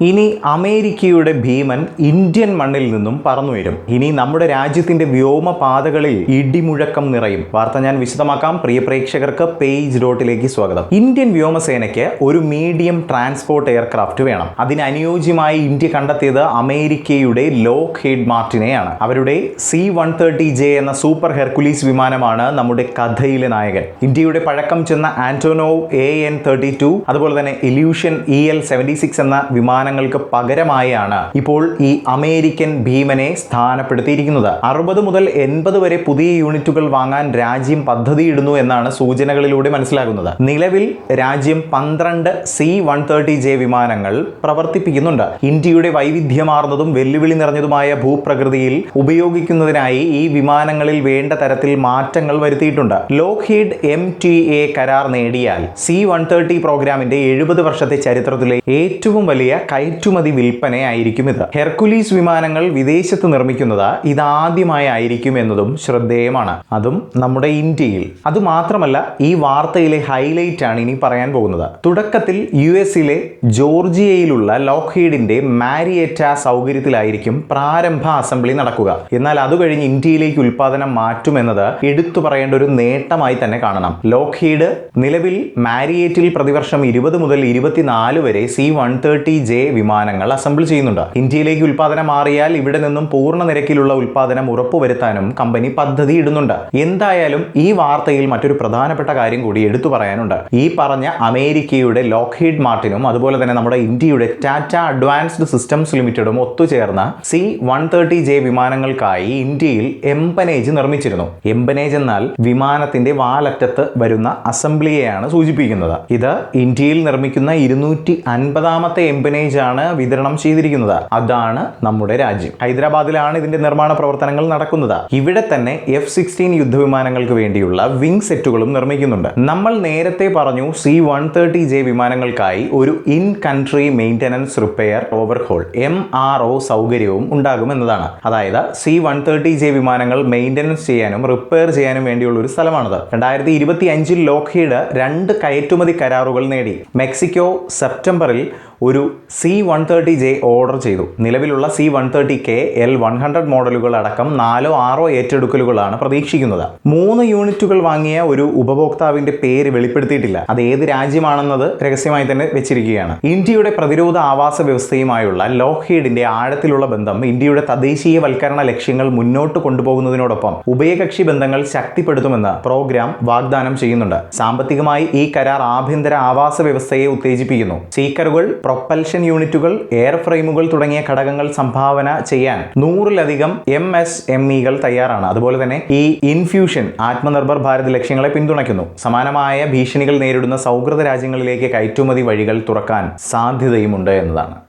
ഇനി അമേരിക്കയുടെ ഭീമൻ ഇന്ത്യൻ മണ്ണിൽ നിന്നും പറന്നുയരും. ഇനി നമ്മുടെ രാജ്യത്തിന്റെ വ്യോമപാതകളിൽ ഇടിമുഴക്കം നിറയും. വാർത്ത ഞാൻ വിശദമാക്കാം. പ്രിയ പ്രേക്ഷകർക്ക് പേജ് ഡോട്ടിലേക്ക് സ്വാഗതം. ഇന്ത്യൻ വ്യോമസേനയ്ക്ക് ഒരു മീഡിയം ട്രാൻസ്പോർട്ട് എയർക്രാഫ്റ്റ് വേണം. അതിന് അനുയോജ്യമായി ഇന്ത്യ കണ്ടെത്തിയത് അമേരിക്കയുടെ ലോക്ഹീഡ് മാർട്ടിനെയാണ്. അവരുടെ C-130J എന്ന സൂപ്പർ ഹെർക്കുലീസ് വിമാനമാണ് നമ്മുടെ കഥയിലെ നായകൻ. ഇന്ത്യയുടെ പഴക്കം ചെന്ന ആന്റോനോവ് AN-32 അതുപോലെ തന്നെ ഇല്യൂഷൻ EL-76 എന്ന വിമാനങ്ങൾക്ക് പകരമായാണ് ഇപ്പോൾ ഈ അമേരിക്കൻ ഭീമനെ സ്ഥാനപ്പെടുത്തിയിരിക്കുന്നത്. 60 മുതൽ 80 വരെ പുതിയ യൂണിറ്റുകൾ വാങ്ങാൻ രാജ്യം പദ്ധതിയിടുന്നു എന്നാണ് സൂചനകളിലൂടെ മനസ്സിലാകുന്നത്. നിലവിൽ രാജ്യം 12 C-130J വിമാനങ്ങൾ പ്രവർത്തിപ്പിക്കുന്നുണ്ട്. ഇന്ത്യയുടെ വൈവിധ്യമാർന്നതും വെല്ലുവിളി നിറഞ്ഞതുമായ ഭൂപ്രകൃതിയിൽ ഉപയോഗിക്കുന്നതിനായി ഈ വിമാനങ്ങളിൽ വേണ്ട തരത്തിൽ മാറ്റങ്ങൾ വരുത്തിയിട്ടുണ്ട്. ലോക്ഹീഡ് MTA കരാർ നേടിയാൽ C-130 പ്രോഗ്രാമിന്റെ 70 വർഷത്തെ ചരിത്രത്തിലെ ഏറ്റവും വലിയ കയറ്റുമതി വിൽപ്പനയായിരിക്കും ഇത്. ഹെർക്കുലീസ് വിമാനങ്ങൾ വിദേശത്ത് നിർമ്മിക്കുന്നത് ഇതാദ്യമായിരിക്കും എന്നതും ശ്രദ്ധേയമാണ്, അതും നമ്മുടെ ഇന്ത്യയിൽ. അതുമാത്രമല്ല, ഈ വാർത്തയിലെ ഹൈലൈറ്റ് ആണ് ഇനി പറയാൻ പോകുന്നത്. തുടക്കത്തിൽ US-ലെ ജോർജിയയിലുള്ള ലോക്ഹീഡിന്റെ മാരിയേറ്റ സൗകര്യത്തിലായിരിക്കും പ്രാരംഭ അസംബ്ലി നടക്കുക. എന്നാൽ അത് കഴിഞ്ഞ് ഇന്ത്യയിലേക്ക് ഉൽപാദനം മാറ്റുമെന്നത് എടുത്തു പറയേണ്ട ഒരു നേട്ടമായി തന്നെ കാണണം. ലോക്ഹീഡ് നിലവിൽ മാരിയേറ്റിൽ പ്രതിവർഷം 20 മുതൽ 24 വരെ C-130J വിമാനങ്ങൾ അസംബിൾ ചെയ്യുന്നുണ്ട്. ഇന്ത്യയിലേക്ക് ഉൽപാദനം മാറിയാൽ ഇവിടെ നിന്നും പൂർണ്ണ നിരക്കിലുള്ള ഉൽപാദനം ഉറപ്പുവരുത്താനും കമ്പനി പദ്ധതി ഇടുന്നുണ്ട്. എന്തായാലും ഈ വാർത്തയിൽ മറ്റൊരു പ്രധാനപ്പെട്ട കാര്യം കൂടി എടുത്തു പറയാനുണ്ട്. ഈ പറഞ്ഞ അമേരിക്കയുടെ ലോക്ഹീഡ് മാർട്ടിനും അതുപോലെ തന്നെ നമ്മുടെ ഇന്ത്യയുടെ ടാറ്റ അഡ്വാൻസ്ഡ് സിസ്റ്റംസ് ലിമിറ്റഡും ഒത്തുചേർന്ന C-130J വിമാനങ്ങൾക്കായി ഇന്ത്യയിൽ എംപനേജ് നിർമ്മിച്ചിരുന്നു. എംപനേജ് എന്നാൽ വിമാനത്തിന്റെ വാലറ്റത്ത് വരുന്ന അസംബ്ലിയെയാണ് സൂചിപ്പിക്കുന്നത്. ഇത് ഇന്ത്യയിൽ നിർമ്മിക്കുന്ന 250ാമത്തെ എംപനേജ് ആണ് വിതരണം ചെയ്തിരിക്കുന്നത്. അതാണ് നമ്മുടെ രാജ്യം. ഹൈദരാബാദിലാണ് ഇതിന്റെ നിർമ്മാണ പ്രവർത്തനങ്ങൾ നടക്കുന്നത്. ഇവിടെ തന്നെ F-16 യുദ്ധവിമാനങ്ങൾക്ക് വേണ്ടിയുള്ള വിംഗ് സെറ്റുകളും നിർമ്മിക്കുന്നുണ്ട്. നമ്മൾ നേരത്തെ പറഞ്ഞു C-130J വിമാനങ്ങൾക്കായി ഒരു in country maintenance repair overhaul MRO സൗകര്യവും ഉണ്ടാകുമെന്നതാണ്. അതായത് C-130J വിമാനങ്ങൾ മെയിൻ്റനൻസ് ചെയ്യാനും റിപ്പയർ ചെയ്യാനും വേണ്ടിയുള്ള ഒരു സ്ഥലമാണത്. 2025 ലോക്ഹീഡ് 2 കയറ്റുമതി കരാറുകൾ നേടി. മെക്സിക്കോ സെപ്റ്റംബറിൽ ഒരു C-130J ഓർഡർ ചെയ്തു. നിലവിലുള്ള C-130K L-100 മോഡലുകൾ അടക്കം 4-6 ഏറ്റെടുക്കലുകളാണ് പ്രതീക്ഷിക്കുന്നത്. 3 യൂണിറ്റുകൾ വാങ്ങിയ ഒരു ഉപഭോക്താവിന്റെ പേര് വെളിപ്പെടുത്തിയിട്ടില്ല. അത് ഏത് രാജ്യമാണെന്നത് രഹസ്യമായി തന്നെ വെച്ചിരിക്കുകയാണ്. ഇന്ത്യയുടെ പ്രതിരോധ ആവാസ വ്യവസ്ഥയുമായുള്ള ലോക്ഹീഡിന്റെ ആഴത്തിലുള്ള ബന്ധം ഇന്ത്യയുടെ തദ്ദേശീയവൽക്കരണ ലക്ഷ്യങ്ങൾ മുന്നോട്ട് കൊണ്ടുപോകുന്നതിനോടൊപ്പം ഉഭയകക്ഷി ബന്ധങ്ങൾ ശക്തിപ്പെടുത്തുമെന്ന് പ്രോഗ്രാം വാഗ്ദാനം ചെയ്യുന്നുണ്ട്. സാമ്പത്തികമായി ഈ കരാർ ആഭ്യന്തര ആവാസ വ്യവസ്ഥയെ ഉത്തേജിപ്പിക്കുന്നു. സീക്കറുകൾ, പ്രൊപ്പൽഷൻ യൂണിറ്റുകൾ, എയർ ഫ്രെയിമുകൾ തുടങ്ങിയ ഘടകങ്ങൾ സംഭാവന ചെയ്യാൻ 100-ലധികം MSMEകൾ തയ്യാറാണ്. അതുപോലെ തന്നെ ഈ ഇൻഫ്യൂഷൻ ആത്മനിർഭർ ഭാരത് ലക്ഷ്യങ്ങളെ പിന്തുണയ്ക്കുന്നു. സമാനമായ ഭീഷണികൾ നേരിടുന്ന സൗഹൃദ രാജ്യങ്ങളിലേക്ക് കയറ്റുമതി വഴികൾ തുറക്കാൻ സാധ്യതയുമുണ്ട് എന്നതാണ്.